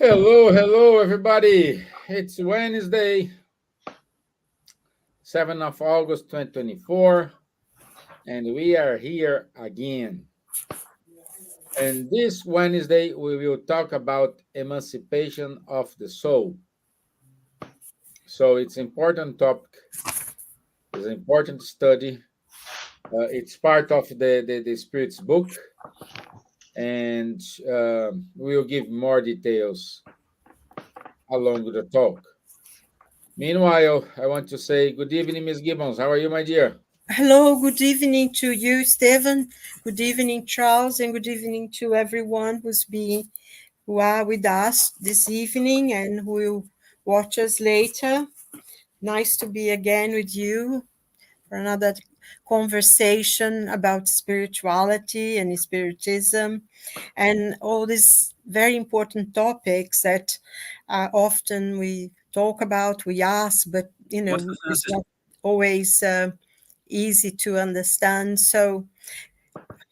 Hello, everybody. It's Wednesday, 7th of August, 2024, and we are here again. And this Wednesday, we will talk about emancipation of the soul. So it's important topic. It's an important study. It's part of the Spirit's book, and we will give more details along the talk. Meanwhile, I want to say good evening, Miss Gibbons. How are you, my dear? Hello, good evening to you, Stevan. Good evening, Charles, and good evening to everyone who are with us this evening and who will watch us later. Nice to be again with you for another conversation about spirituality and spiritism and all these very important topics that often we talk about, we ask, but it's not always easy to understand. So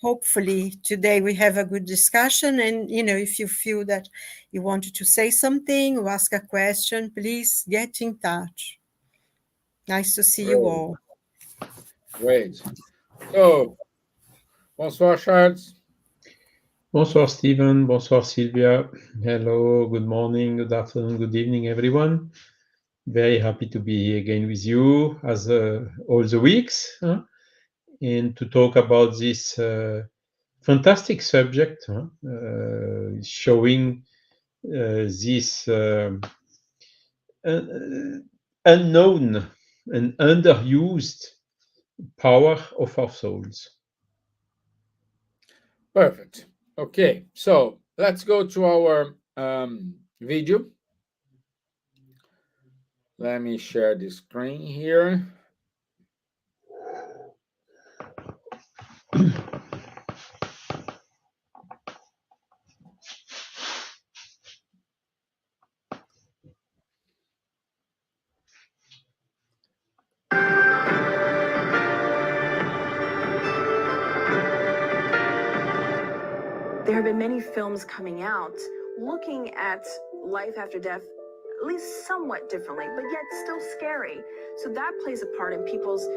hopefully today we have a good discussion, and if you feel that you wanted to say something or ask a question, please get in touch. Nice to see you Great, all. great. So, bonsoir, Charles. Bonsoir, Steven. Bonsoir, Silvia. Hello, good morning, good afternoon, good evening, everyone. Very happy to be again with you as all the weeks and to talk about this fantastic subject, showing this unknown and underused power of our souls. Perfect. Okay, so let's go to our video. Let me share the screen here. There have been many films coming out looking at life after death, at least somewhat differently, but yet still scary. So that plays a part in people's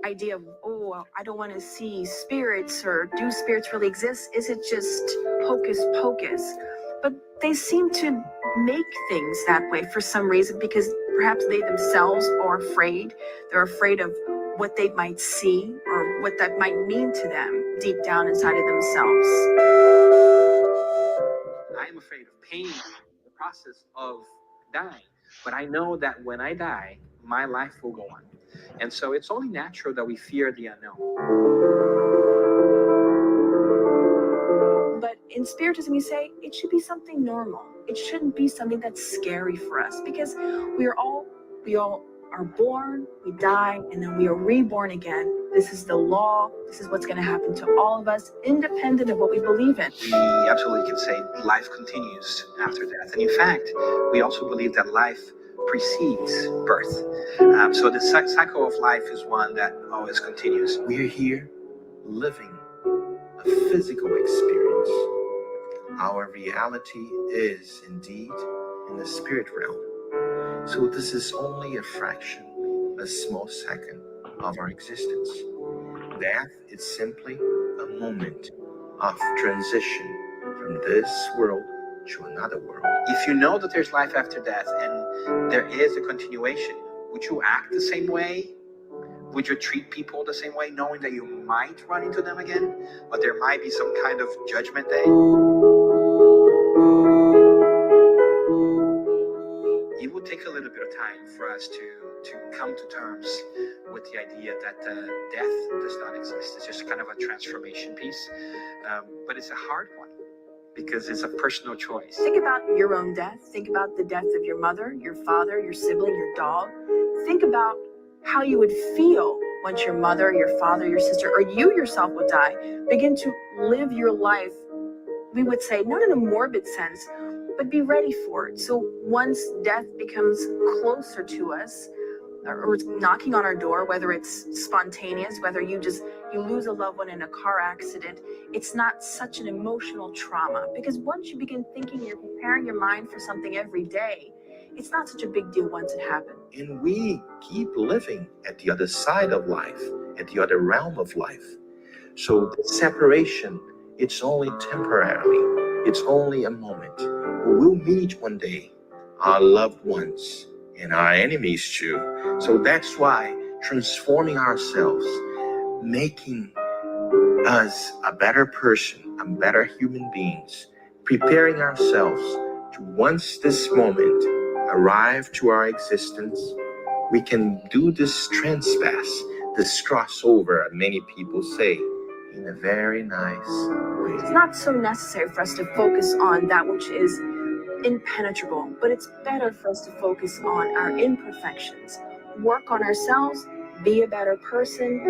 idea of, oh, I don't want to see spirits, or do spirits really exist? Is it just hocus pocus? But they seem to make things that way for some reason, because perhaps they themselves are afraid. They're afraid of what they might see or what that might mean to them deep down inside of themselves. I'm afraid of pain, the process of dying. But I know that when I die, my life will go on. And so it's only natural that we fear the unknown. But in Spiritism, you say it should be something normal. It shouldn't be something that's scary for us, because we all are born, we die, and then we are reborn again. This is the law. This is what's going to happen to all of us, independent of what we believe in. We absolutely can say life continues after death. And in fact, we also believe that life precedes birth. So the cycle of life is one that always continues. We are here living a physical experience. Our reality is indeed in the spirit realm. So this is only a fraction, a small second of our existence. Death is simply a moment of transition from this world to another world. If you know that there's life after death and there is a continuation, would you act the same way? Would you treat people the same way, knowing that you might run into them again, or there might be some kind of judgment day? It would take a little bit of time for us to come to terms with the idea that death does not exist. It's just kind of a transformation piece, but it's a hard one because it's a personal choice. Think about your own death. Think about the death of your mother, your father, your sibling, your dog. Think about how you would feel once your mother, your father, your sister, or you yourself would die. Begin to live your life, we would say, not in a morbid sense, but be ready for it. So once death becomes closer to us, or it's knocking on our door, whether it's spontaneous, whether you lose a loved one in a car accident, it's not such an emotional trauma, because once you begin thinking, you're preparing your mind for something every day, it's not such a big deal once it happened. And we keep living at the other side of life, at the other realm of life. So the separation, it's only temporarily, it's only a moment. But we'll meet one day our loved ones and our enemies too. So that's why transforming ourselves, making us a better person, a better human beings, preparing ourselves to, once this moment arrive to our existence, we can do this transpass, this crossover, many people say, in a very nice way. It's not so necessary for us to focus on that which is impenetrable, but it's better for us to focus on our imperfections, work on ourselves, be a better person,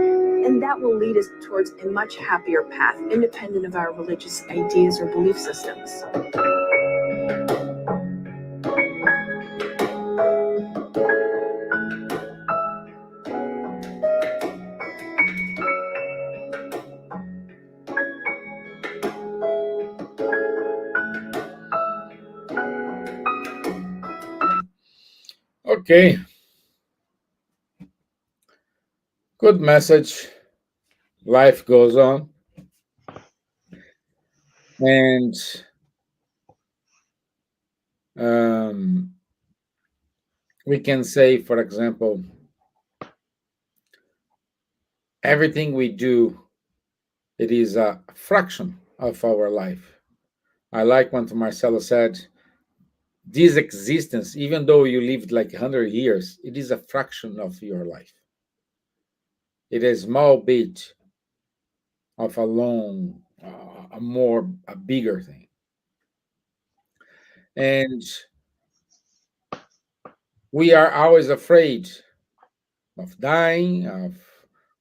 and that will lead us towards a much happier path, independent of our religious ideas or belief systems. Okay. Good message. Life goes on. And we can say, for example, everything we do, it is a fraction of our life. I like what Marcelo said. This existence, even though you lived like 100 years, it is a fraction of your life. It is a small bit of a long, a bigger thing. And we are always afraid of dying, of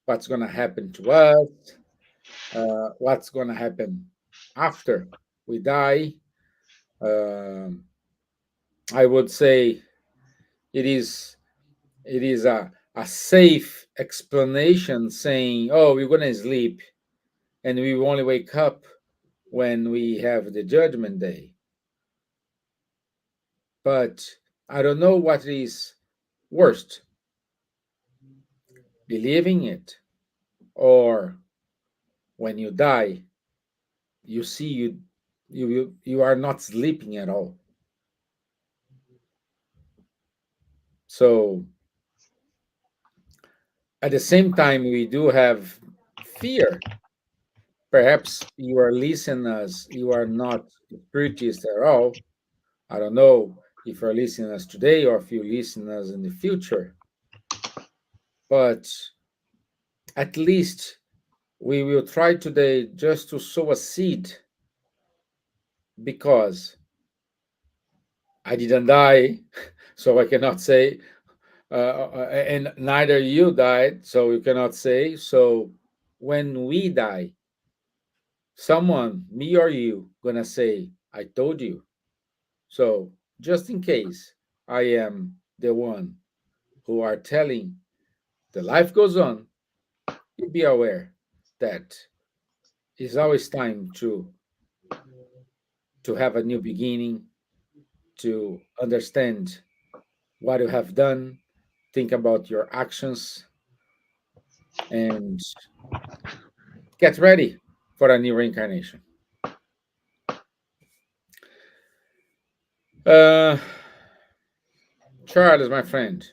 what's going to happen to us, what's going to happen after we die. Um I would say it is a safe explanation saying, "Oh, we're going to sleep, and we will only wake up when we have the judgment day." But I don't know what is worst, believing it, or when you die, you see you are not sleeping at all. So at the same time, we do have fear. Perhaps you are listeners, you are not spiritists at all. I don't know if you're listening us today or if you listen us in the future, but at least we will try today just to sow a seed, because I didn't die, so I cannot say, and neither you died, so you cannot say. So when we die, someone, me or you, gonna say, "I told you." So just in case I am the one who are telling the life goes on, you be aware that it's always time to have a new beginning, to understand what you have done, think about your actions, and get ready for a new reincarnation. Uh, Charles, my friend,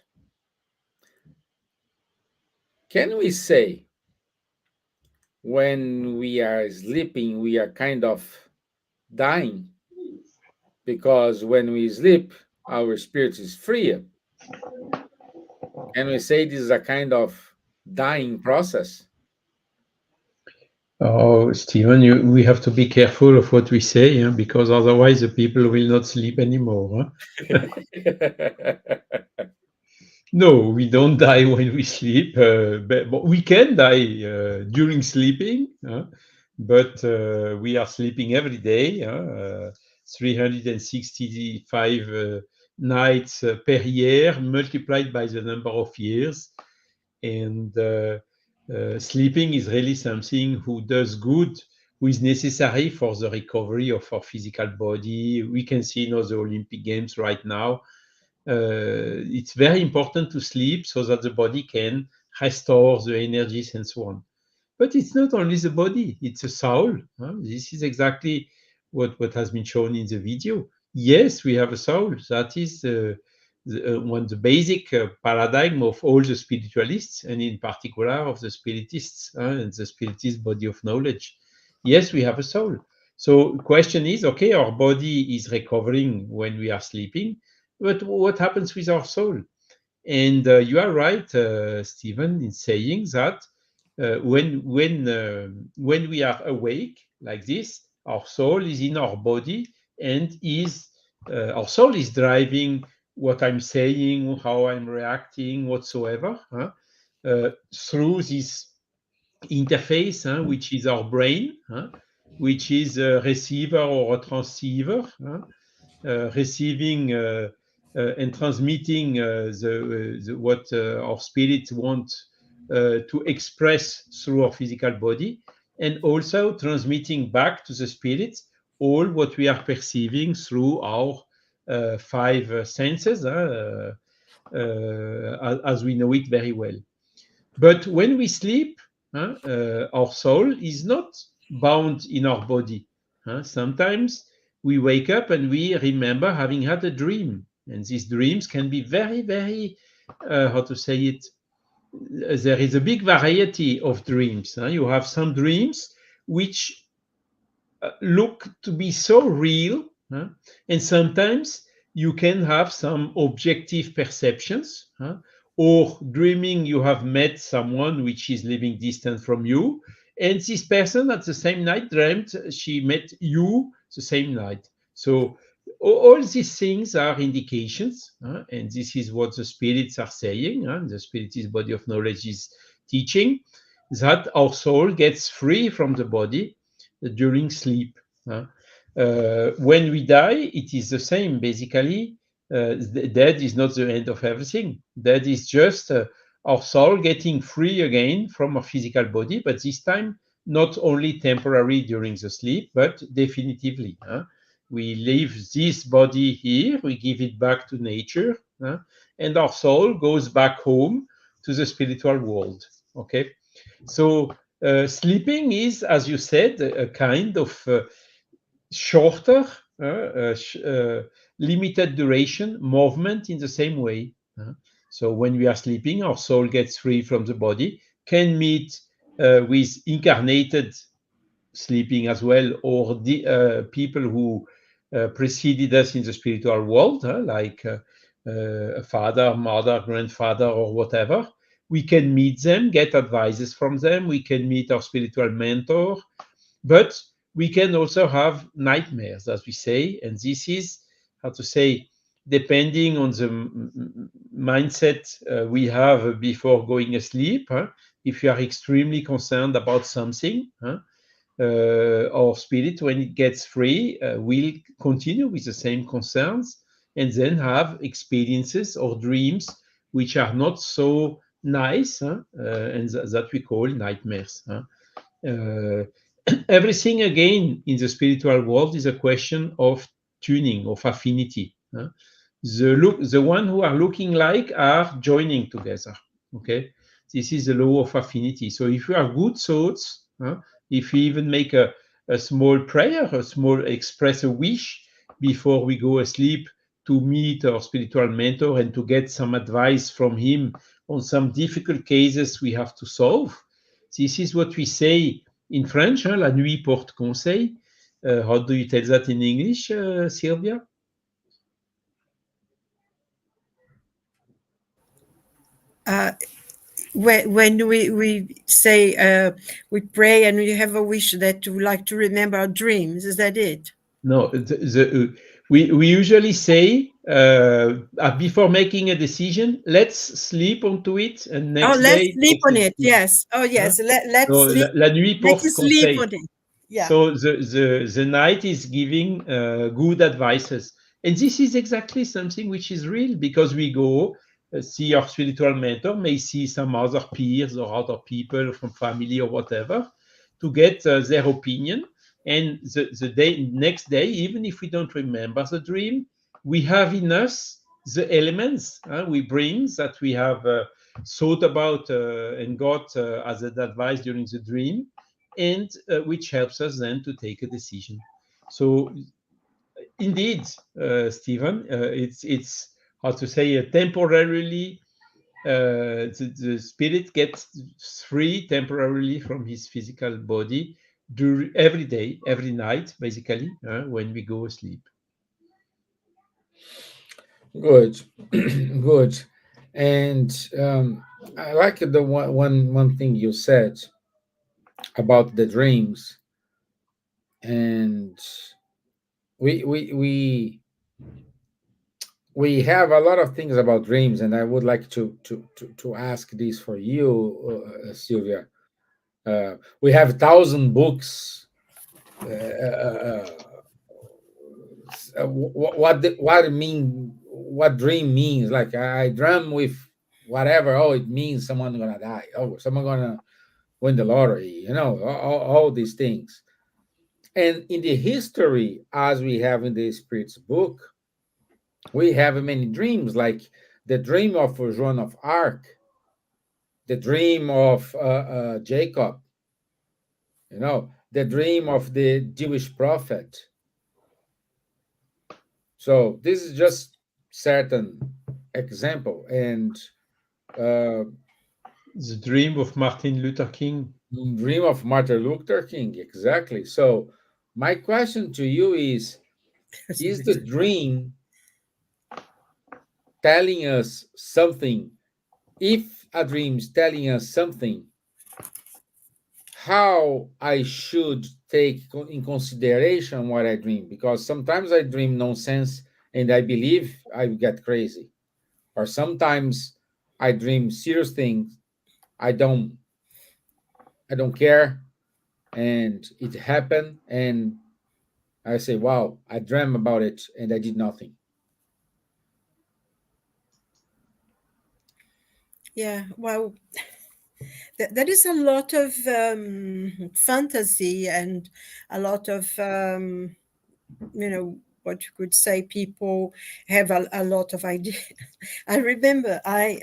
can we say when we are sleeping, we are kind of dying? Because when we sleep, our spirit is free. Can we say this is a kind of dying process? Oh, Steven, we have to be careful of what we say, because otherwise the people will not sleep anymore. No, we don't die when we sleep, but we can die during sleeping, but we are sleeping every day, 365 nights per year multiplied by the number of years. And sleeping is really something who does good, who is necessary for the recovery of our physical body. We can see the Olympic Games right now. It's very important to sleep so that the body can restore the energies and so on. But it's not only the body, it's a soul. This is exactly what has been shown in the video. Yes, we have a soul. That is the basic paradigm of all the spiritualists, and in particular of the spiritists and the spiritist body of knowledge. Yes, we have a soul. So the question is, okay, our body is recovering when we are sleeping, but what happens with our soul? And you are right, Stevan, in saying that when we are awake like this, our soul is in our body, and our soul is driving what I'm saying, how I'm reacting, whatsoever, through this interface, which is our brain, which is a receiver or a transceiver, receiving and transmitting what our spirits want to express through our physical body, and also transmitting back to the spirits all what we are perceiving through our five senses, as we know it very well. But when we sleep, our soul is not bound in our body. Sometimes we wake up and we remember having had a dream. And these dreams can be very, very, how to say it, there is a big variety of dreams. You have some dreams which look to be so real, and sometimes you can have some objective perceptions, or dreaming you have met someone which is living distant from you, and this person at the same night dreamt she met you the same night. So all these things are indications, and this is what the spirits are saying, the spiritist body of knowledge is teaching, that our soul gets free from the body during sleep. When we die, it is the same, basically. Death is not the end of everything. Death is just our soul getting free again from our physical body, but this time not only temporary during the sleep, but definitively. We leave this body here, we give it back to nature, and our soul goes back home to the spiritual world. Okay, so sleeping is, as you said, a kind of shorter, limited duration movement in the same way. So when we are sleeping, our soul gets free from the body, can meet with incarnated sleeping as well, or the people who preceded us in the spiritual world, like a father, mother, grandfather, or whatever. We can meet them, get advices from them. We can meet our spiritual mentor, but we can also have nightmares, as we say, and this is, how to say, depending on the mindset we have before going asleep. If you are extremely concerned about something, our spirit, when it gets free, will continue with the same concerns, and then have experiences or dreams which are not so nice, and that we call nightmares. Everything, again, in the spiritual world is a question of tuning, of affinity. The one who are looking like are joining together. Okay, this is the law of affinity. So if you have good thoughts, if you even make a small prayer, express a wish before we go asleep to meet our spiritual mentor and to get some advice from him on some difficult cases we have to solve. This is what we say in French, la nuit porte conseil. How do you tell that in English, Silvia? When we say we pray and we have a wish that we like to remember our dreams, is that it? No, we usually say before making a decision, let's sleep onto it, and next let's day sleep on it. Yes. Oh yes. Let's so sleep. la nuit porte sleep conseil. on it. Yeah. So the night is giving good advices, And this is exactly something which is real, because we go see our spiritual mentor, may see some other peers or other people from family or whatever, to get their opinion. And the next day, even if we don't remember the dream, we have in us the elements we bring that we have thought about and got as an advice during the dream, and which helps us then to take a decision. So indeed, Stevan, it's how to say, temporarily the spirit gets free temporarily from his physical body every day, every night, basically, when we go asleep. Good, good. And I like the one thing you said about the dreams, and we we we we have a lot of things about dreams, and I would like to ask this for you, Silvia. We have 1,000 books. What dream means? Like I dream with whatever. Oh, it means someone gonna die. Oh, someone gonna win the lottery. All these things. And in the history, as we have in the Spirit's book, we have many dreams, like the dream of Joan of Arc, the dream of Jacob, the dream of the Jewish prophet. So this is just certain example, and The dream of Martin Luther King. dream of Martin Luther King, exactly. So my question to you is the dream telling us something? If a dream is telling us something, how I should take in consideration what I dream? Because sometimes I dream nonsense and I believe I get crazy, or sometimes I dream serious things. I don't care, and it happened, and I say, "Wow, I dreamt about it and I did nothing." Yeah, well, there is a lot of fantasy and a lot of what you could say, people have a lot of ideas. I remember I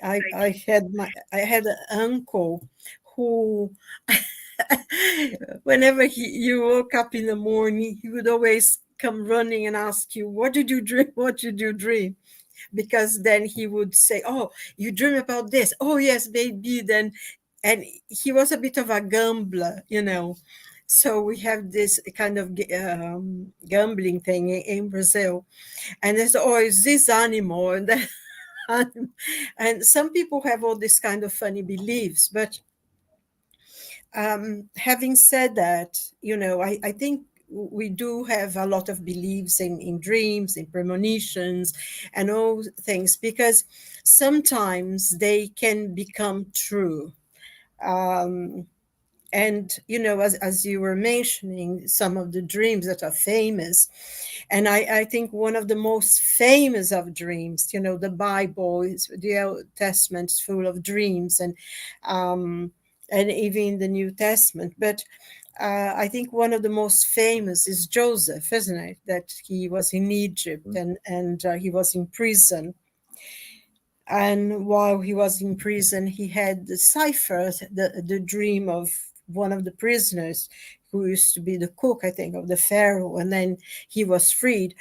had an uncle who whenever you woke up in the morning, he would always come running and ask you, what did you dream? What did you dream? Because then he would say, oh, you dream about this. Oh, yes, maybe then. And he was a bit of a gambler, So we have this kind of gambling thing in Brazil. And there's always this animal and that animal. And some people have all this kind of funny beliefs. But having said that, I think we do have a lot of beliefs in dreams, in premonitions, and all things, because sometimes they can become true. And as you were mentioning, some of the dreams that are famous, and I think one of the most famous of dreams, the Bible is, the Old Testament is full of dreams, and even the New Testament. But I think one of the most famous is Joseph, isn't it? That he was in Egypt and he was in prison. And while he was in prison, he had deciphered the dream of one of the prisoners who used to be the cook, I think, of the Pharaoh. And then he was freed.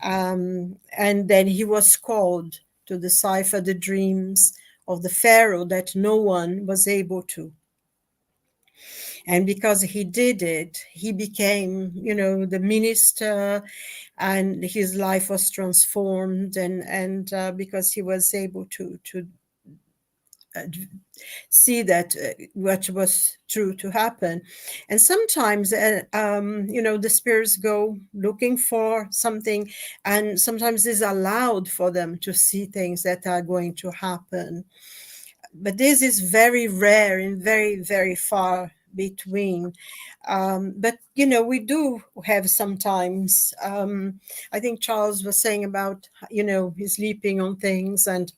And then he was called to decipher the dreams of the Pharaoh that no one was able to. And because he did it, he became, the minister, and his life was transformed. And because he was able to see that what was true to happen. And sometimes, the spirits go looking for something, and sometimes it's allowed for them to see things that are going to happen. But this is very rare and very, very far between. But we do have sometimes. I think Charles was saying about he's sleeping on things, and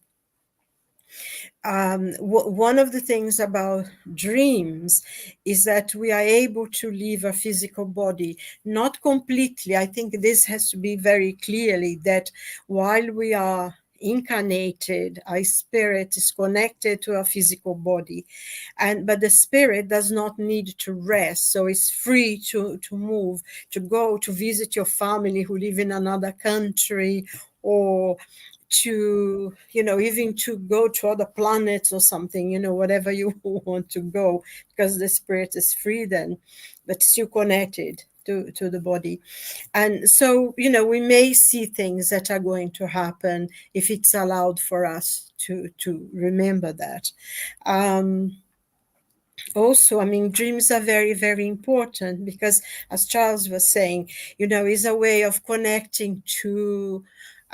one of the things about dreams is that we are able to leave a physical body, not completely. I think this has to be very clearly that while we are incarnated, our spirit is connected to our physical body, but the spirit does not need to rest, so it's free to move, to go to visit your family who live in another country, or to even to go to other planets or something, whatever you want to go, because the spirit is free then, but still connected to the body. And so we may see things that are going to happen if it's allowed for us to remember that. Also, I mean, dreams are very, very important because, as Charles was saying, is a way of connecting to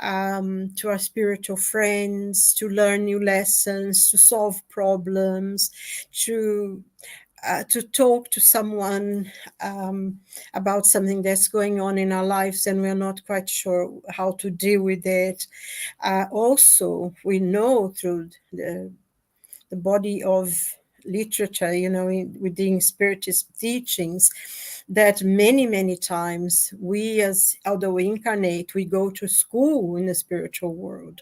our spiritual friends, to learn new lessons, to solve problems, to talk to someone about something that's going on in our lives and we're not quite sure how to deal with it. Also, we know through the body of literature, within spiritist teachings, that many, many times we, although we incarnate, we go to school in the spiritual world,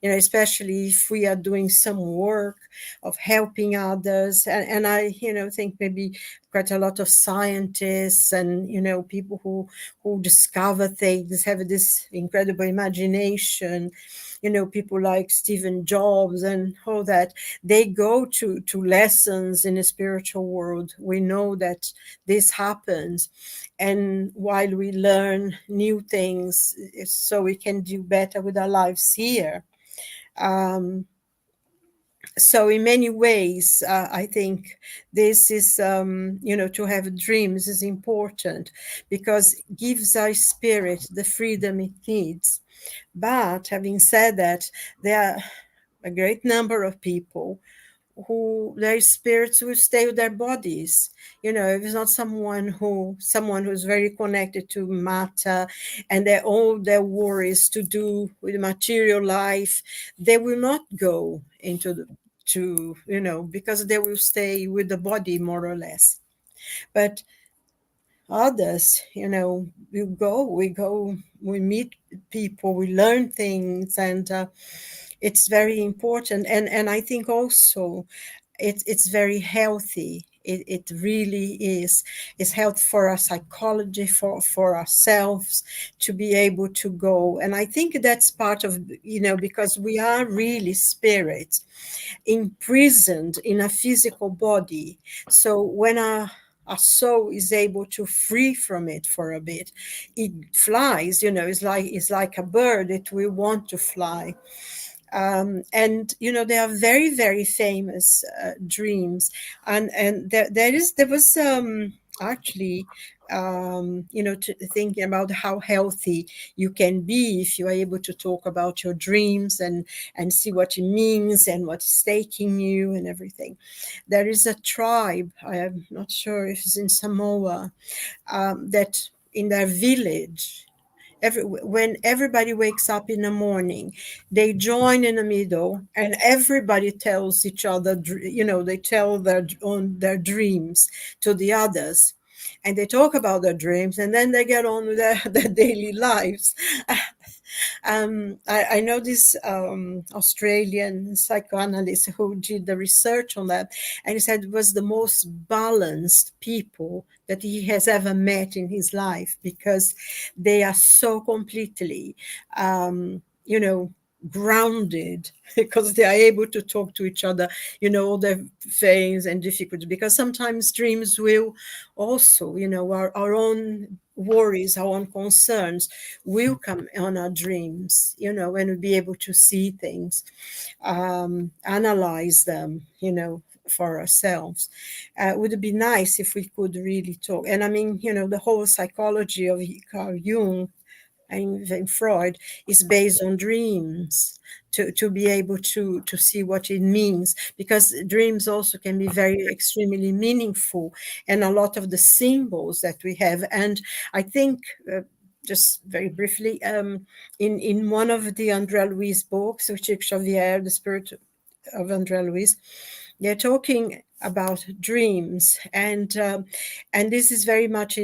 especially if we are doing some work of helping others. And I, think maybe quite a lot of scientists and, people who discover things, have this incredible imagination, people like Stephen Jobs and all that, they go to lessons in the spiritual world. We know that this happens. And while we learn new things, so we can do better with our lives here. So in many ways, I think this is, to have dreams is important because it gives our spirit the freedom it needs. But having said that, there are a great number of people who their spirits will stay with their bodies. If it's not someone who's very connected to matter and all their worries to do with material life, they will not go into because they will stay with the body more or less. But others, we meet people, we learn things, and it's very important. And I think also it's very healthy. It really is. It's health for our psychology, for ourselves to be able to go. And I think that's part of, because we are really spirits imprisoned in a physical body. So when our soul is able to free from it for a bit, it flies, it's like a bird. It will want to fly. And there are very, very famous dreams, and there was actually thinking about how healthy you can be if you are able to talk about your dreams and see what it means and what's taking you and everything. There is a tribe, I am not sure if it's in Samoa, that in their village, when everybody wakes up in the morning, they join in the middle and everybody tells each other, they tell their dreams to the others, and they talk about their dreams, and then they get on with their daily lives. I know this Australian psychoanalyst who did the research on that, and he said it was the most balanced people that he has ever met in his life, because they are so completely, grounded, because they are able to talk to each other, all their feelings and difficulties, because sometimes dreams will also, our own worries, our own concerns will come on our dreams, and we'll be able to see things, analyze them, for ourselves. It would be nice if we could really talk. And I mean, the whole psychology of Carl Jung and Freud is based on dreams. to be able to see what it means, because dreams also can be very extremely meaningful, and a lot of the symbols that we have. And I think, just very briefly, in one of the André Luiz books, which is Xavier, the Spirit of André Luiz, they're talking about dreams, and this is very much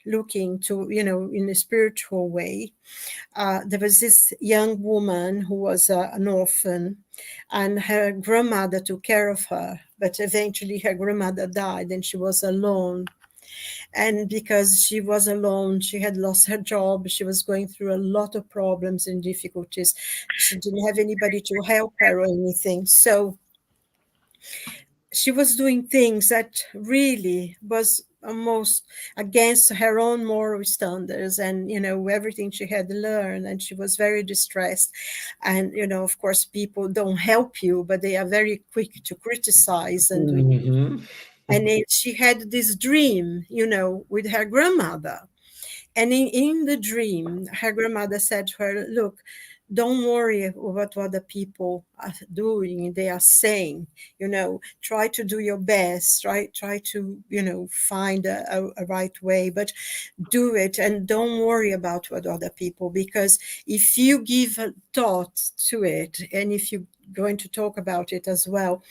looking to, in a spiritual way. There was this young woman who was an orphan, and her grandmother took care of her, but eventually her grandmother died and she was alone. And because she was alone, she had lost her job, she was going through a lot of problems and difficulties. She didn't have anybody to help her or anything. So she was doing things that really was almost against her own moral standards, and everything she had learned, and she was very distressed. And of course, people don't help you, but they are very quick to criticize. And Mhm. and she had this dream, with her grandmother. And in the dream, her grandmother said to her, look, don't worry about what the people are doing, they are saying, try to do your best, try to, find a right way, but do it, and don't worry about what other people, because if you give a thought to it, and if you're going to talk about it as well,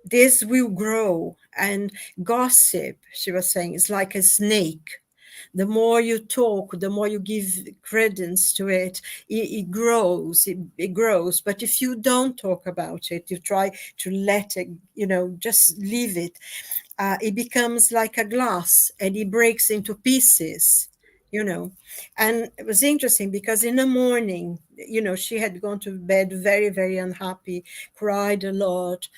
this will grow. And gossip, she was saying, is like a snake. The more you talk, the more you give credence to it, it grows, it grows. But if you don't talk about it, you try to let it, just leave it, it becomes like a glass and it breaks into pieces, And it was interesting because in the morning, she had gone to bed very, very unhappy, cried a lot.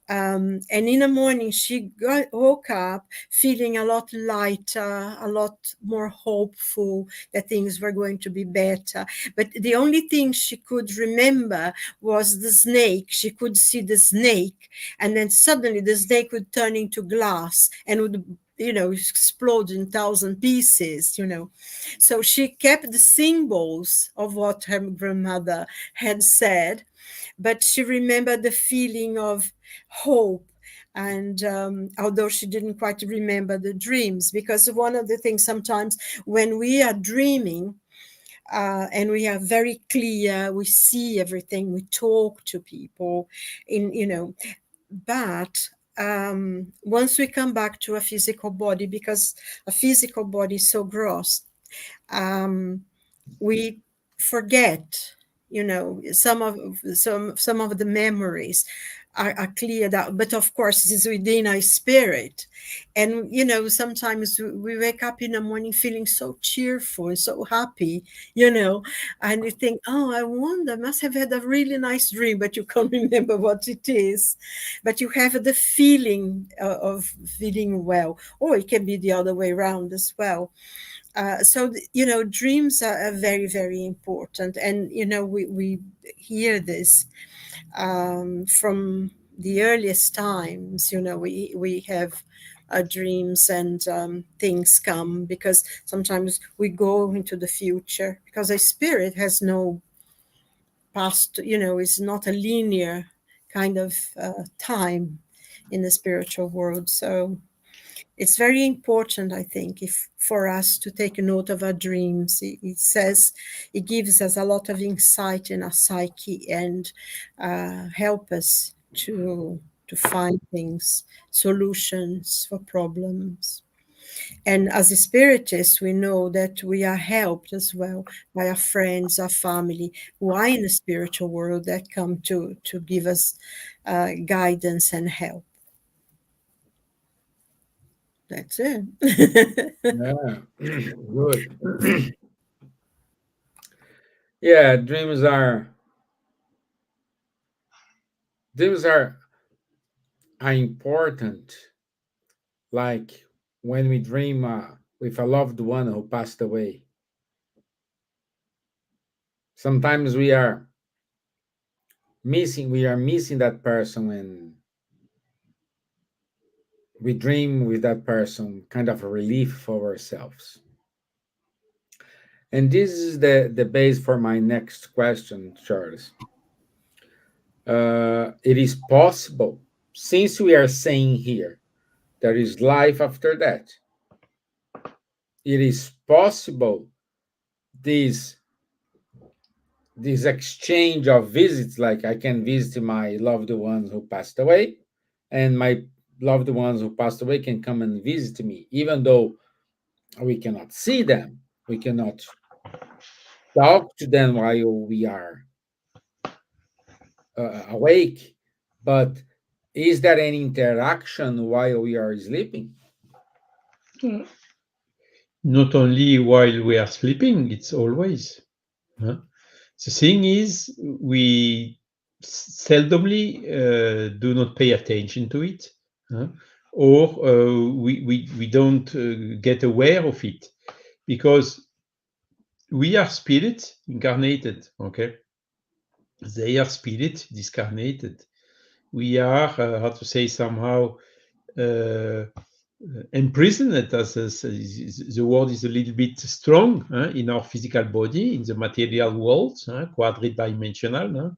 And in the morning, she woke up feeling a lot lighter, a lot more hopeful that things were going to be better. But the only thing she could remember was the snake. She could see the snake, and then suddenly the snake would turn into glass and would explode in 1,000 pieces, So she kept the symbols of what her grandmother had said, but she remembered the feeling of hope. And although she didn't quite remember the dreams, because one of the things sometimes when we are dreaming, and we are very clear, we see everything, we talk to people, but once we come back to a physical body, because a physical body is so gross, we forget, some of the memories are cleared out, but of course it is within our spirit. And sometimes we wake up in the morning feeling so cheerful and so happy, and you think, oh, I wonder, I must have had a really nice dream, but you can't remember what it is, but you have the feeling of feeling well. Or it can be the other way around as well. So dreams are very, very important. And we hear this from the earliest times. We have dreams, and things come because sometimes we go into the future, because a spirit has no past, it's not a linear kind of time in the spiritual world. So it's very important, I think, for us to take note of our dreams. It says it gives us a lot of insight in our psyche, and help us to find things, solutions for problems. And as a spiritist, we know that we are helped as well by our friends, our family, who are in the spiritual world, that come to give us guidance and help. That's it. Yeah, good. Yeah, dreams are important. Like when we dream with a loved one who passed away. Sometimes we are missing that person when we dream with that person, kind of a relief for ourselves. And this is the base for my next question, Charles. It is possible, since we are saying here there is life after that, it is possible this this exchange of visits, like I can visit my loved ones who passed away, and my loved ones who passed away can come and visit me, even though we cannot see them, we cannot talk to them while we are awake, but is there any interaction while we are sleeping? Not only while we are sleeping, it's always. Huh? The thing is, we seldomly do not pay attention to it, huh? Or we don't get aware of it, because we are spirit incarnated, okay? They are spirit discarnated. We are, how to say, somehow imprisoned, as the word is a little bit strong, in our physical body, in the material world, quadridimensional,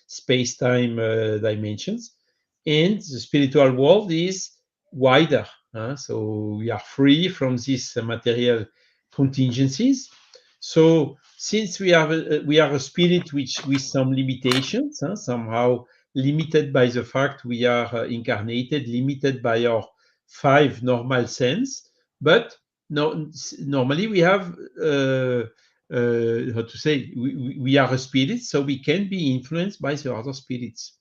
space-time dimensions, and the spiritual world is wider. So we are free from these material contingencies. So since we are a spirit which with some limitations, somehow limited by the fact we are incarnated, limited by our 5 normal sense, but no, normally we have how to say, we are a spirit, so we can be influenced by the other spirits.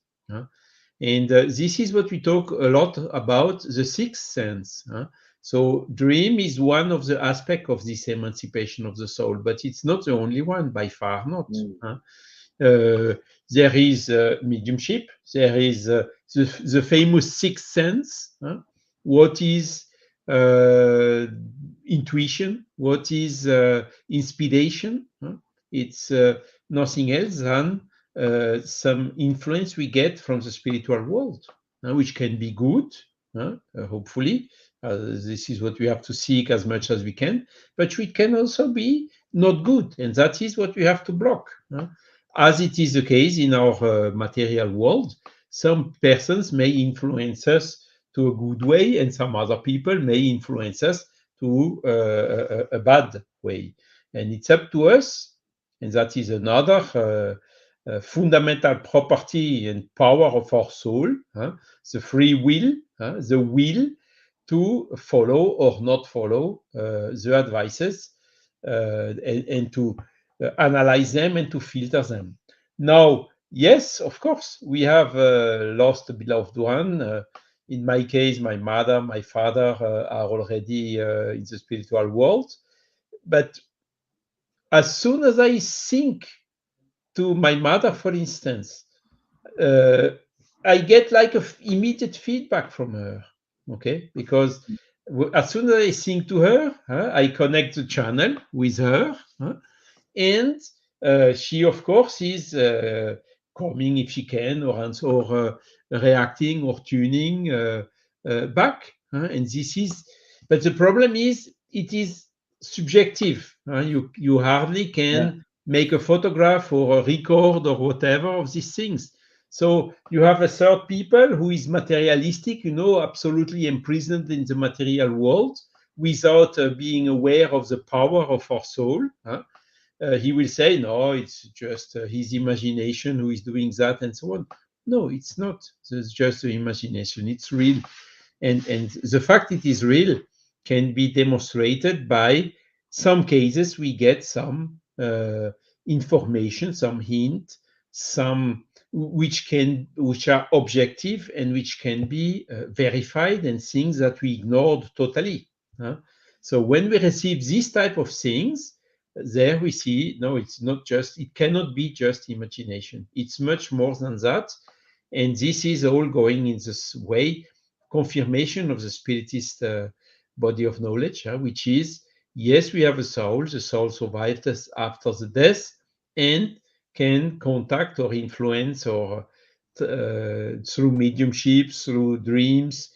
And this is what we talk a lot about, the sixth sense. So dream is one of the aspects of this emancipation of the soul, but it's not the only one, by far not. There is mediumship, there is the famous sixth sense. What is intuition? What is inspiration? It's nothing else than some influence we get from the spiritual world, which can be good, hopefully. This is what we have to seek as much as we can, but it can also be not good, and that is what we have to block. As it is the case in our material world, some persons may influence us to a good way, and some other people may influence us to a bad way. And it's up to us, and that is another fundamental property and power of our soul, the free will, the will to follow or not follow the advices, and to analyze them and to filter them. Now, yes, of course, we have lost a beloved one. In my case, my mother, my father are already in the spiritual world. But as soon as I think to my mother, for instance, I get like immediate feedback from her, okay? Because as soon as I sing to her, I connect the channel with her, and she, of course, is coming if she can, or reacting or tuning back. And this is, but the problem is, it is subjective. You hardly can make a photograph or a record or whatever of these things. So you have a third people who is materialistic, absolutely imprisoned in the material world without being aware of the power of our soul. He will say, no, it's just his imagination who is doing that, and so on. No, it's not. It's just the imagination. It's real. And the fact it is real can be demonstrated by some cases. We get some information, some hint, some which are objective and which can be verified, and things that we ignored totally. So when we receive this type of things, there we see, no, it's not just, it cannot be just imagination. It's much more than that. And this is all going in this way, confirmation of the spiritist body of knowledge, which is, yes, we have a soul. The soul survived us after the death and can contact or influence or through mediumship, through dreams,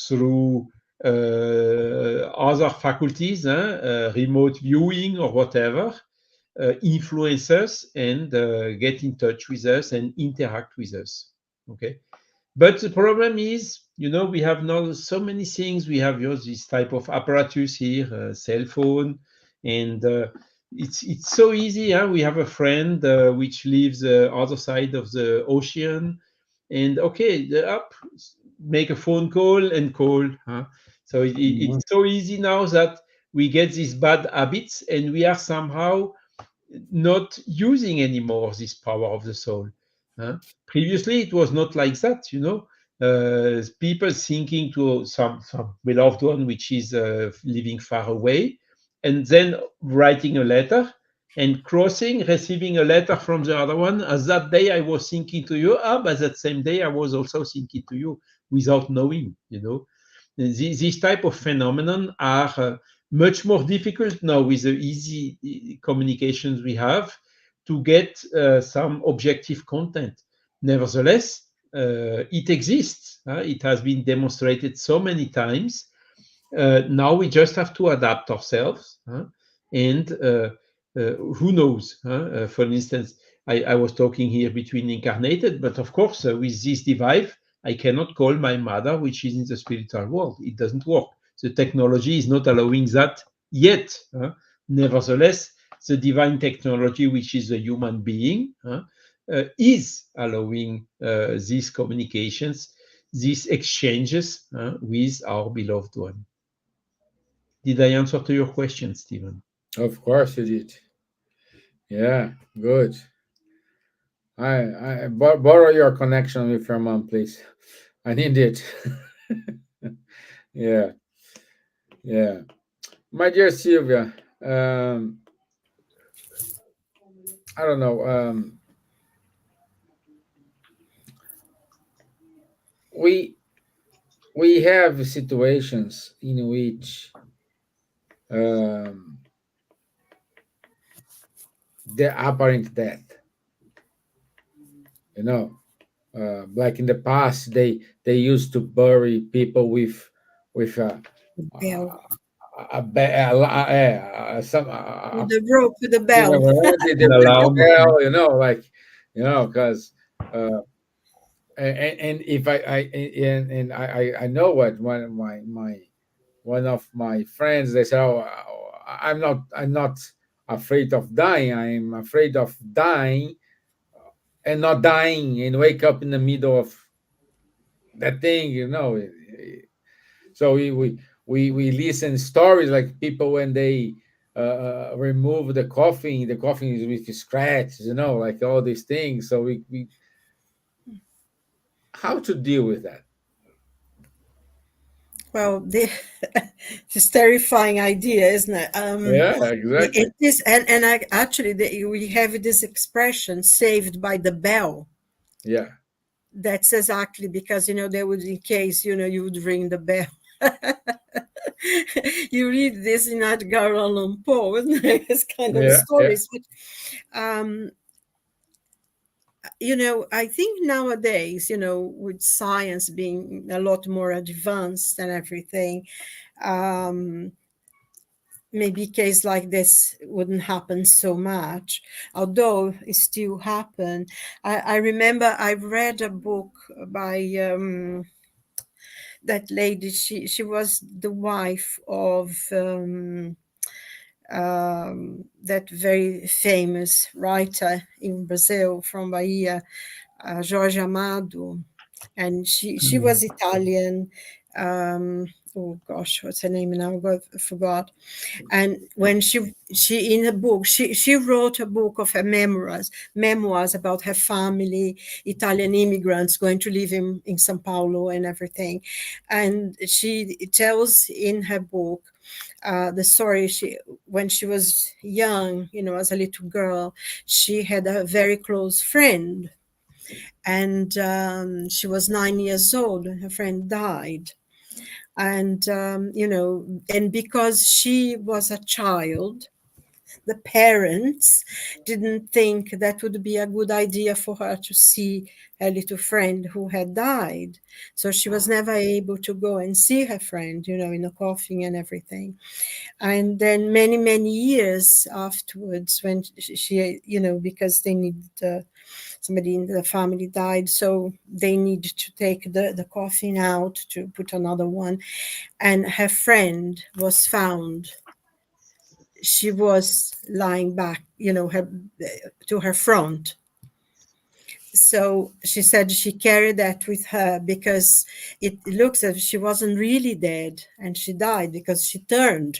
through other faculties, remote viewing or whatever, influence us and get in touch with us and interact with us. Okay. But the problem is, we have now so many things. We have this type of apparatus here, cell phone, and it's so easy. Huh? We have a friend which lives other side of the ocean, and okay, make a phone call and call. Huh? So it's so easy now that we get these bad habits, and we are somehow not using anymore this power of the soul. Huh? Previously, it was not like that, people thinking to some beloved one which is living far away, and then writing a letter and receiving a letter from the other one. As that day I was thinking to you, but that same day I was also thinking to you without knowing. These type of phenomenon are much more difficult now with the easy communications we have to get some objective content. Nevertheless, it exists. It has been demonstrated so many times. Now we just have to adapt ourselves. And who knows? For instance, I was talking here between incarnated, but of course, with this device, I cannot call my mother, which is in the spiritual world. It doesn't work. The technology is not allowing that yet. Nevertheless, the divine technology, which is a human being, is allowing these communications, these exchanges with our beloved one. Did I answer to your question, Stevan? Of course you did. Yeah, good. I borrow your connection with your mom, please. I need it. Yeah, yeah. My dear Silvia, I don't know. We we have situations in which um, the apparent death, you know, like in the past, they used to bury people with Bell. some With the rope, with the you know, bell. An the alarm. bell, like because and if I know what one of my one of my friends, they say, oh, I'm not afraid of dying, I'm afraid of dying and not dying and wake up in the middle of that thing. So we listen stories like people when they remove the coffin is with scratches, like all these things. So we how to deal with that? Well, it's terrifying idea, isn't it? Yeah, exactly. It is, and I actually we have this expression "saved by the bell." Yeah. That's exactly because they would, in case you would ring the bell. You read this in Edgar Allan Poe, isn't it? It's kind of Yeah, yeah. stories, but I think nowadays, with science being a lot more advanced and everything, maybe a case like this wouldn't happen so much, although it still happen. I remember I read a book by that lady. She was the wife of that very famous writer in Brazil from Bahia, Jorge Amado, and she was Italian. Oh gosh, what's her name now? I forgot. And when she in a book, she wrote a book of her memoirs about her family, Italian immigrants going to live in São Paulo and everything. And she tells in her book the story. When she was young, as a little girl, she had a very close friend, and she was 9 years old when her friend died. And and because she was a child, the parents didn't think that would be a good idea for her to see her little friend who had died. So she was never able to go and see her friend, in the coffin and everything. And then many, many years afterwards, when she, because they needed somebody in the family died, so they needed to take the coffin out to put another one. And her friend was found. She was lying back, to her front. So she said she carried that with her because it looks as if she wasn't really dead, and she died because she turned,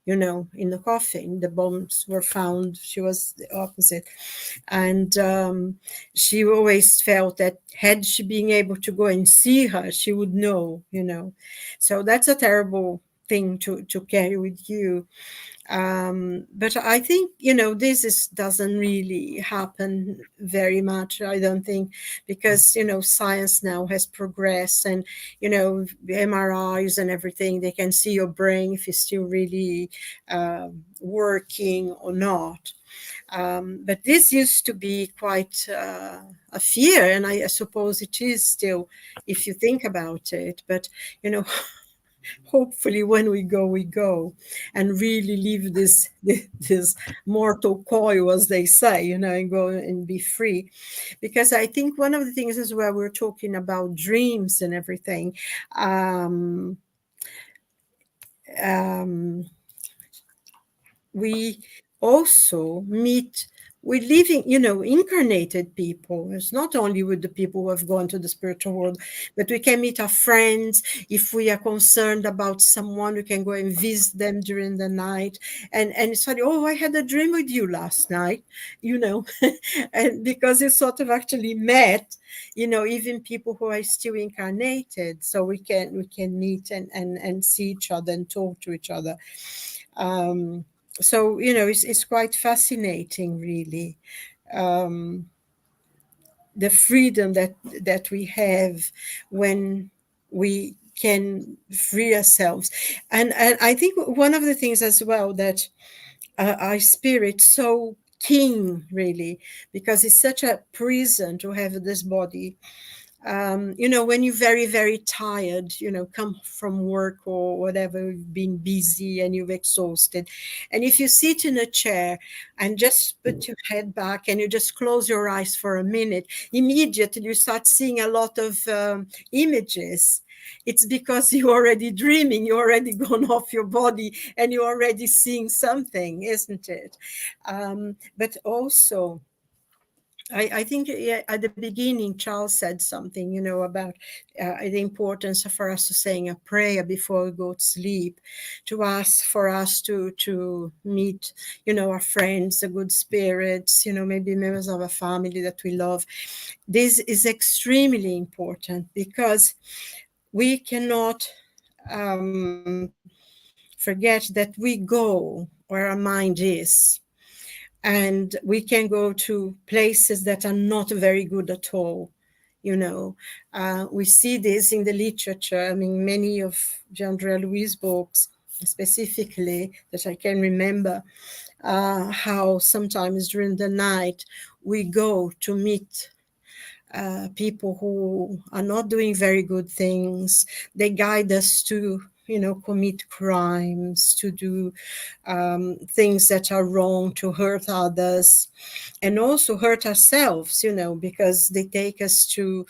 in the coffin. The bones were found. She was the opposite. And she always felt that had she been able to go and see her, she would know. So that's a terrible thing to carry with you. But I think, doesn't really happen very much, I don't think, because, science now has progressed, and, MRIs and everything, they can see your brain if it's still really working or not. But this used to be quite a fear, and I suppose it is still, if you think about it. But, hopefully when we go and really leave this mortal coil, as they say, and go and be free. Because I think one of the things is where we're talking about dreams and everything. We also meet with living, incarnated people. It's not only with the people who have gone to the spiritual world, but we can meet our friends. If we are concerned about someone, we can go and visit them during the night. And it's funny, I had a dream with you last night, and because it's sort of actually met, even people who are still incarnated. So we can meet and see each other and talk to each other. So it's quite fascinating, really, the freedom that we have when we can free ourselves. And I think one of the things as well that our spirit so keen, really, because it's such a prison to have this body. When you're very, very tired, come from work or whatever, you've been busy and you're exhausted. And if you sit in a chair and just put your head back and you just close your eyes for a minute, immediately you start seeing a lot of images. It's because you're already dreaming, you're already gone off your body and you're already seeing something, isn't it? But also, I think at the beginning, Charles said something, about the importance for us to saying a prayer before we go to sleep, to ask for us to meet, our friends, the good spirits, maybe members of a family that we love. This is extremely important because we cannot forget that we go where our mind is. And we can go to places that are not very good at all. We see this in the literature. I mean, many of Jean-Andrea Louis' books, specifically, that I can remember, how sometimes during the night we go to meet people who are not doing very good things. They guide us to, commit crimes, to do things that are wrong, to hurt others, and also hurt ourselves, because they take us to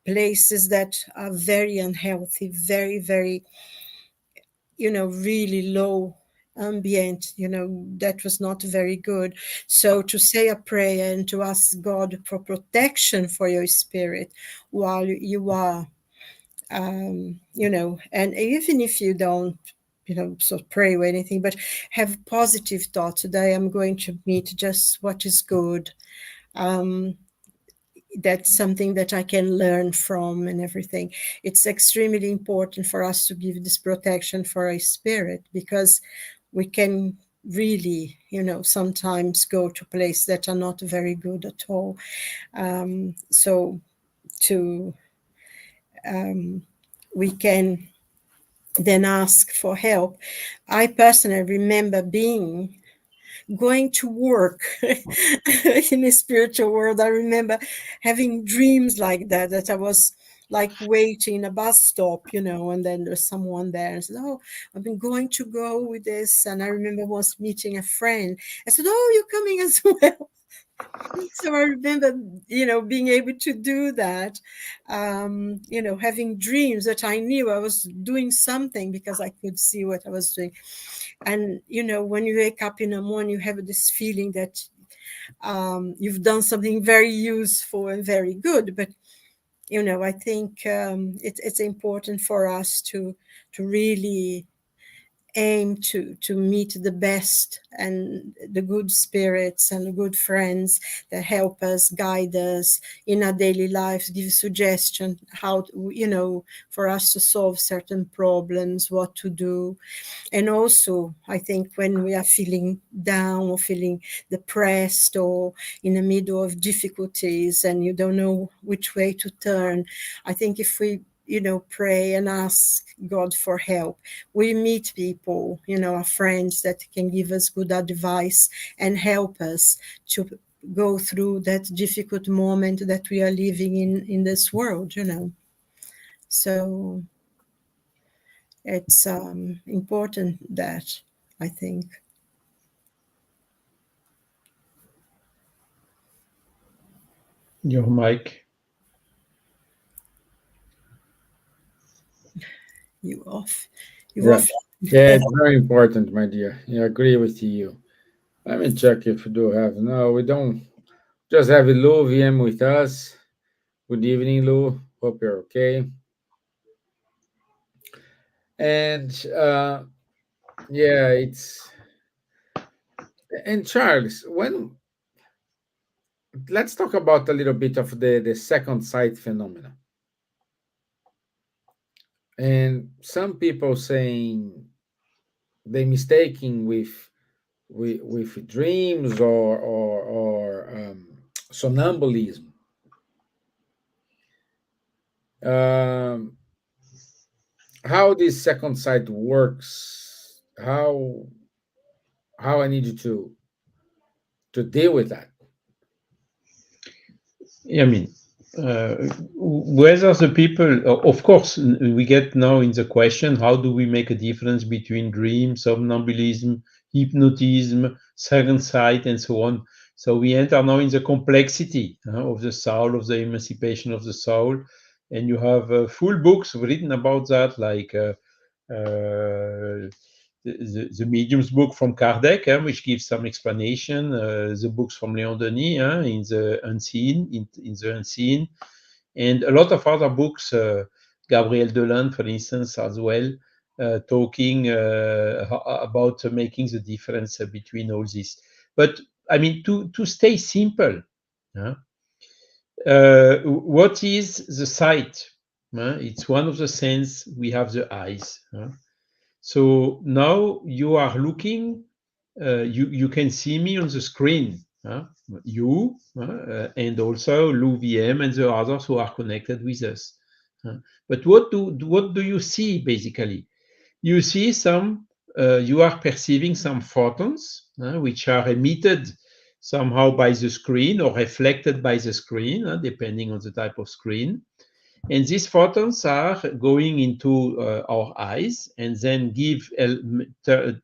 places that are very unhealthy, very, very, really low ambient, that was not very good. So to say a prayer and to ask God for protection for your spirit while you are, and even if you don't, pray or anything, but have positive thoughts. Today I'm going to meet just what is good. That's something that I can learn from and everything. It's extremely important for us to give this protection for our spirit, because we can really, sometimes go to places that are not very good at all. So we can then ask for help. I personally remember being going to work in the spiritual world. I remember having dreams like that, that I was like waiting in a bus stop, and then there's someone there and said, "Oh, I've been going to go with this." And I remember once meeting a friend. I said, "Oh, you're coming as well." So I remember, being able to do that, having dreams that I knew I was doing something because I could see what I was doing. And, when you wake up in the morning, you have this feeling that you've done something very useful and very good. But, I think it's important for us to really aim to meet the best and the good spirits and the good friends that help us, guide us in our daily lives, give suggestion how for us to solve certain problems, what to do. And also, I think when we are feeling down or feeling depressed or in the middle of difficulties and you don't know which way to turn, I think if we pray and ask God for help, we meet people, our friends that can give us good advice and help us to go through that difficult moment that we are living in this world, So it's important that, I think. Your mic. You off. Yeah. Yeah, it's very important, my dear. Yeah, I agree with you. Let me check if we do have. No, we don't. Just have Lou VM with us. Good evening, Lou. Hope you're okay. And yeah, it's and Charles. Let's talk about a little bit of the second sight phenomenon. And some people saying they mistaking with dreams or somnambulism. Um, how this second sight works? How I need you to deal with that? I mean, whether the people, of course, we get now in the question, how do we make a difference between dream, somnambulism, hypnotism, second sight, and so on? So we enter now in the complexity of the soul, of the emancipation of the soul. And you have full books written about that, like the Medium's book from Kardec, which gives some explanation, the books from Leon Denis in the unseen, in the unseen, and a lot of other books, Gabriel Deland, for instance, as well, talking about making the difference between all this. But I mean, to stay simple, what is the sight? It's one of the sense we have, the eyes. So now you are looking, you can see me on the screen, and also Lou VM and the others who are connected with us. But what do you see basically? You see you are perceiving some photons, which are emitted somehow by the screen or reflected by the screen, depending on the type of screen. And these photons are going into our eyes and then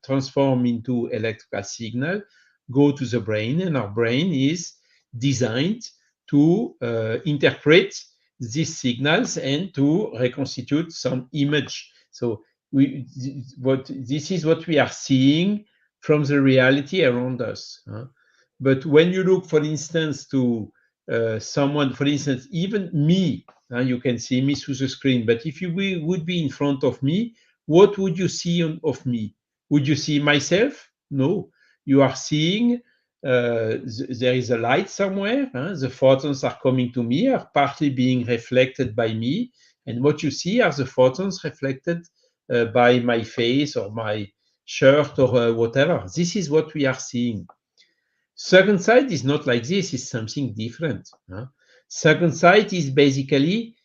transform into electrical signal, go to the brain, and our brain is designed to interpret these signals and to reconstitute some image. So this is what we are seeing from the reality around us. But when you look, for instance, to someone, for instance, even me, you can see me through the screen, but if you would be in front of me, what would you see of me? Would you see myself? No. You are seeing there is a light somewhere. The photons are coming to me, are partly being reflected by me. And what you see are the photons reflected by my face or my shirt or whatever. This is what we are seeing. Second sight is not like this, it's something different. Second sight is basically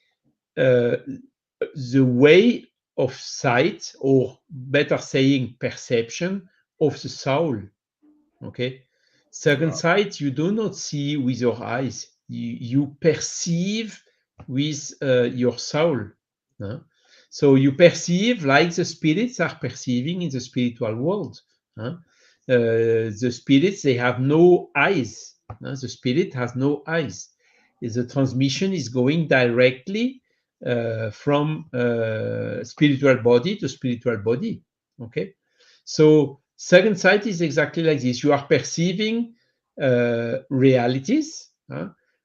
the way of sight, or better saying, perception of the soul. Okay, second sight you do not see with your eyes. You perceive with your soul. Huh? So you perceive like the spirits are perceiving in the spiritual world. Huh? The spirits, they have no eyes. Huh? The spirit has no eyes. The transmission is going directly from spiritual body to spiritual body. Okay, so second sight is exactly like this. You are perceiving realities,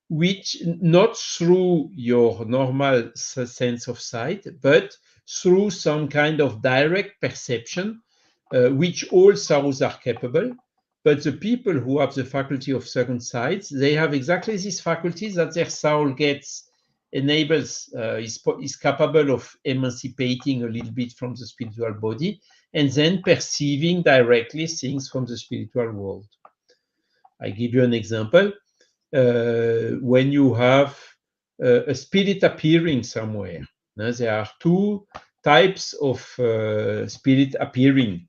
which not through your normal sense of sight, but through some kind of direct perception, which all souls are capable. But the people who have the faculty of second sight, they have exactly these faculties that their soul gets, enables, is capable of emancipating a little bit from the spiritual body, and then perceiving directly things from the spiritual world. I give you an example. When you have a spirit appearing somewhere, there are two types of spirit appearing.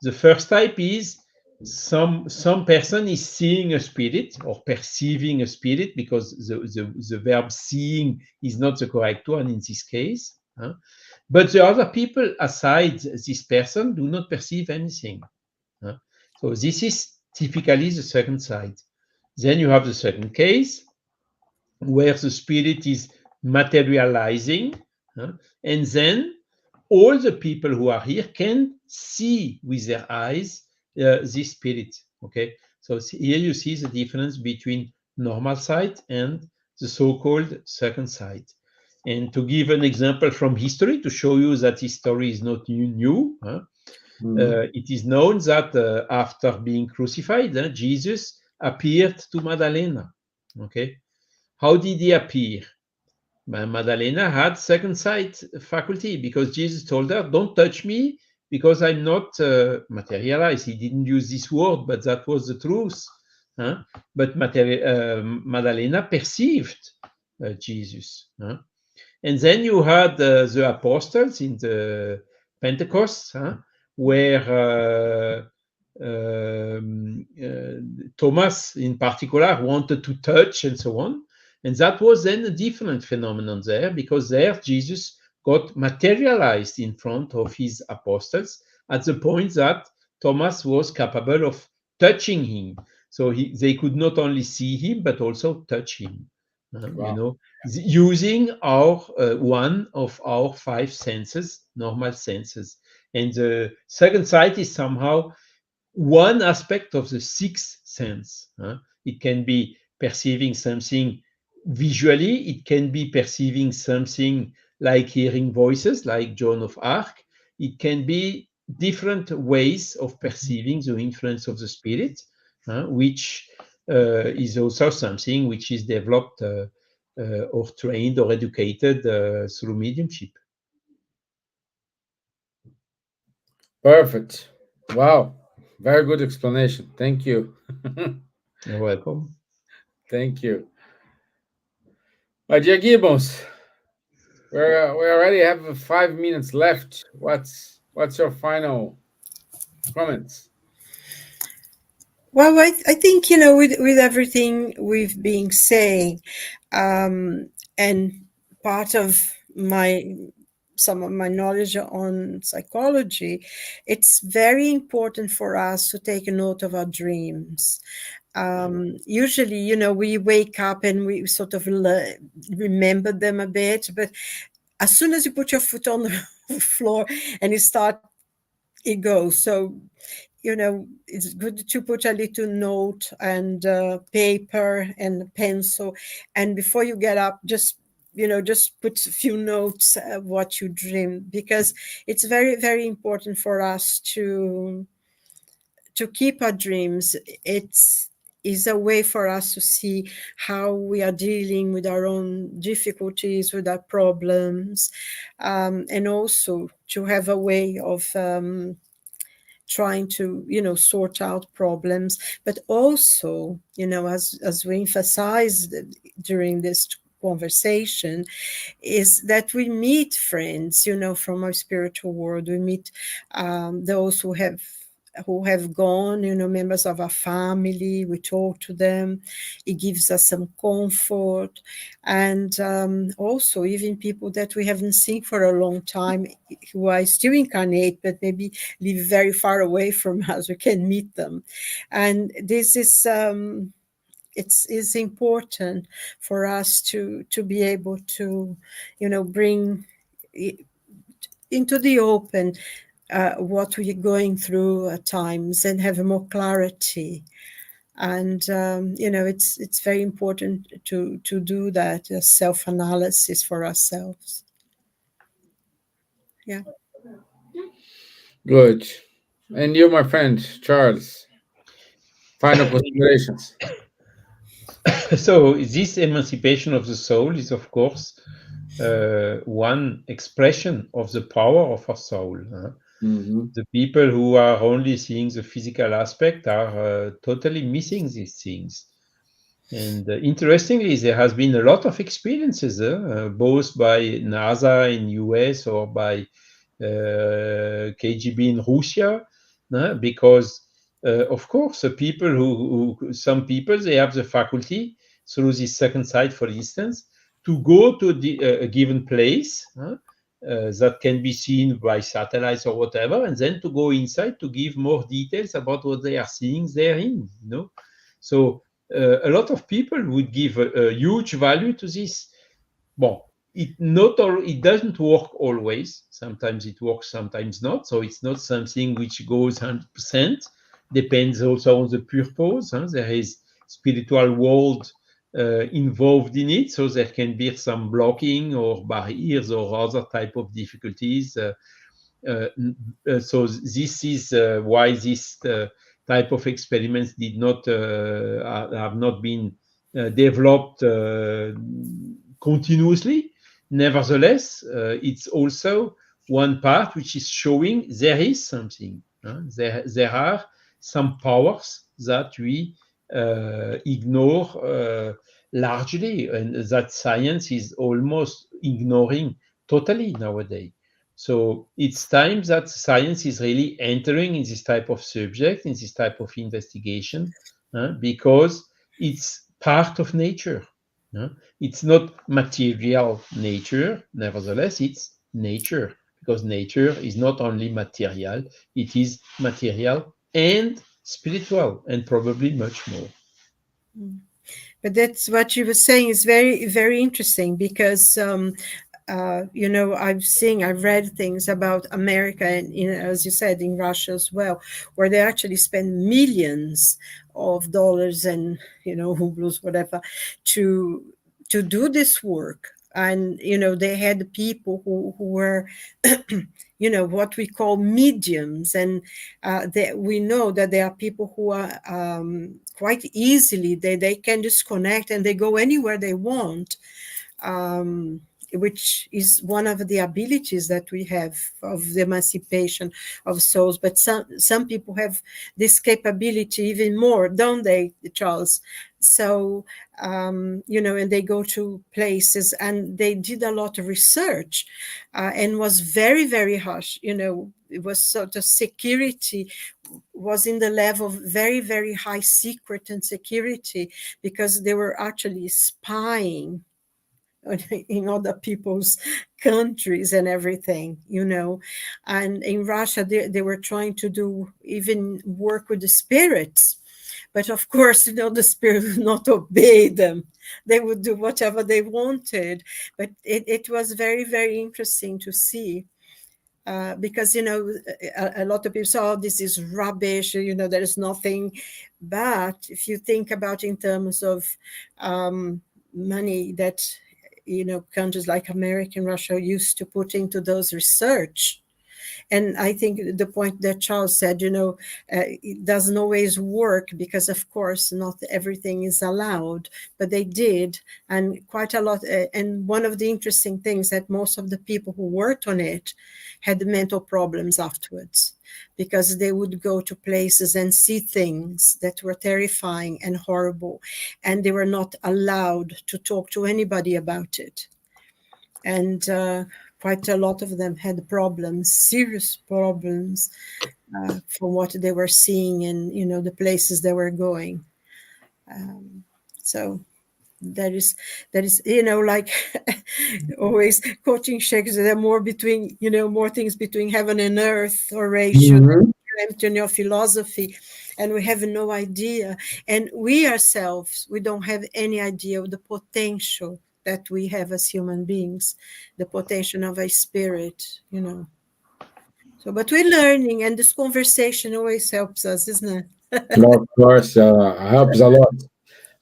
The first type is some person is seeing a spirit or perceiving a spirit, because the verb seeing is not the correct one in this case. But the other people aside this person do not perceive anything. So this is typically the second side. Then you have the second case where the spirit is materializing, and then all the people who are here can see with their eyes this spirit. Okay, so here you see the difference between normal sight and the so-called second sight. And to give an example from history to show you that history is not new, it is known that after being crucified, Jesus appeared to Madalena. Okay, how did he appear? Madalena had second sight faculty, because Jesus told her, "Don't touch me, because I'm not materialized." He didn't use this word, but that was the truth. But Madalena perceived Jesus. And then you had the apostles in the Pentecost, where Thomas in particular wanted to touch and so on. And that was then a different phenomenon there, because there Jesus got materialized in front of his apostles at the point that Thomas was capable of touching him. So they could not only see him, but also touch him. Wow. Using our one of our five senses, normal senses. And the second sight is somehow one aspect of the sixth sense. It can be perceiving something visually, it can be perceiving something like hearing voices, like Joan of Arc. It can be different ways of perceiving the influence of the spirit, which is also something which is developed or trained or educated through mediumship. Perfect. Wow. Very good explanation. Thank you. You're welcome. Thank you. My dear Gibbons, we already have 5 minutes left. What's your final comments? Well, I think, with everything we've been saying, and part of some of my knowledge on psychology, it's very important for us to take a note of our dreams. Usually, we wake up and we sort of remember them a bit, but as soon as you put your foot on the floor and it goes. So, it's good to put a little note and paper and pencil, and before you get up, just put a few notes of what you dream, because it's very, very important for us to keep our dreams. It's is a way for us to see how we are dealing with our own difficulties, with our problems, and also to have a way of trying to sort out problems, but also as we emphasized during this conversation, is that we meet friends from our spiritual world. We meet those who have who have gone, members of our family. We talk to them. It gives us some comfort. And also even people that we haven't seen for a long time, who are still incarnate, but maybe live very far away from us. We can meet them. And this is... it's important for us to be able to, bring into the open what we're going through at times and have more clarity. And it's very important to do that self-analysis for ourselves. Yeah. Good. And you, my friend Charles, final considerations. So this emancipation of the soul is, of course, one expression of the power of our soul. The people who are only seeing the physical aspect are totally missing these things. And interestingly, there has been a lot of experiences, both by NASA in US or by KGB in Russia, because of course, the people some people, they have the faculty through this second sight, for instance, to go to a given place that can be seen by satellites or whatever, and then to go inside to give more details about what they are seeing therein. So a lot of people would give a huge value to this. Well, it doesn't work always. Sometimes it works, sometimes not. So it's not something which goes 100%. Depends also on the purpose. There is spiritual world involved in it, so there can be some blocking or barriers or other type of difficulties. So this is why this type of experiments have not been developed continuously. Nevertheless, it's also one part which is showing there is something. There are some powers that we ignore largely, and that science is almost ignoring totally nowadays. So it's time that science is really entering in this type of subject, in this type of investigation, because it's part of nature. It's not material nature, nevertheless, it's nature, because nature is not only material, it is material and spiritual, and probably much more. But that's what you were saying is very, very interesting, because I've read things about America and, as you said, in Russia as well, where they actually spend millions of dollars and, rubles, whatever, to do this work. And, they had people who were, what we call mediums. And we know that there are people who are quite easily, they can disconnect and they go anywhere they want. Which is one of the abilities that we have of the emancipation of souls. But some people have this capability even more, don't they, Charles? So, and they go to places, and they did a lot of research and was very, very harsh. It was sort of security was in the level of very, very high secret and security, because they were actually spying in other people's countries and everything, and in Russia they were trying to do even work with the spirits, but of course the spirit would not obey them. They would do whatever they wanted. But it was very, very interesting to see, because a lot of people say, oh, this is rubbish, there is nothing. But if you think about in terms of money that countries like America and Russia used to put into those research. And I think the point that Charles said, it doesn't always work, because of course not everything is allowed, but they did, and quite a lot. And one of the interesting things that most of the people who worked on it had mental problems afterwards, because they would go to places and see things that were terrifying and horrible, and they were not allowed to talk to anybody about it. And quite a lot of them had problems, serious problems, from what they were seeing and the places they were going. So that is like always quoting Shakespeare, there are more between more things between heaven and earth, Horatio, than your philosophy, and we have no idea. And we ourselves, we don't have any idea of the potential that we have as human beings, the potential of a spirit. So, but we're learning, and this conversation always helps us, isn't it? Of course, helps a lot.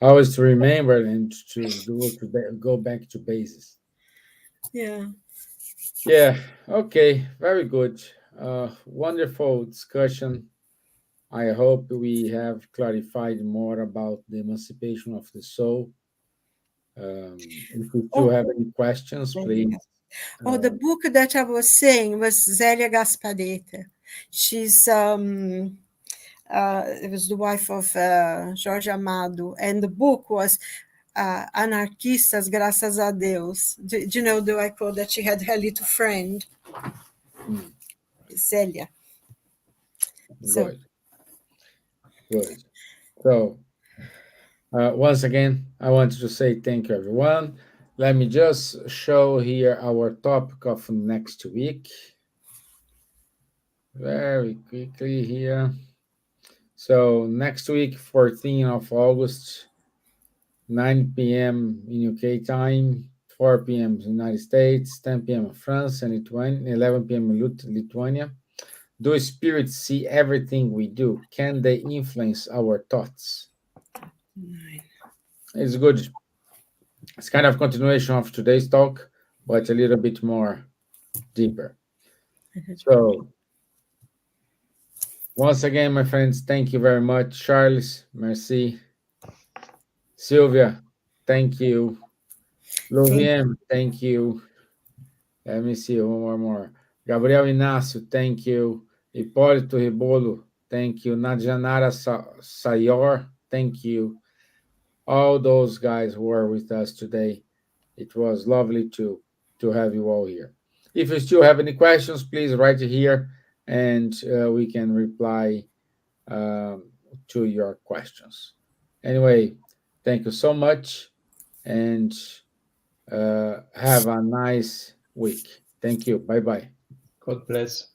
Always to remember and go back to basis. Yeah. Yeah. Okay. Very good. Wonderful discussion. I hope we have clarified more about the emancipation of the soul. If you still have any questions, please. The book that I was saying was Zélia Gasparete. She's it was the wife of Jorge Amado, and the book was Anarquistas Graças a Deus. Do you know the I call that she had her little friend, Zélia? So, Good. So, once again, I want to say thank you, everyone. Let me just show here our topic of next week. Very quickly here. So, next week, 14th of August, 9 p.m. in UK time, 4 p.m. in United States, 10 p.m. in France and Lithuania, 11 p.m. in Lithuania. Do spirits see everything we do? Can they influence our thoughts? It's good. It's kind of continuation of today's talk, but a little bit more deeper. So, once again, my friends, thank you very much. Charles, merci. Silvia, thank you. Loviem, thank you. Let me see one more. Gabriel Inácio, thank you. Hipólito Rebolo, thank you. Nadjanara Sayor, thank you. All those guys who are with us today. It was lovely to have you all here. If you still have any questions, please write it here, and we can reply to your questions. Anyway, thank you so much, and have a nice week. Thank you. Bye bye. God bless.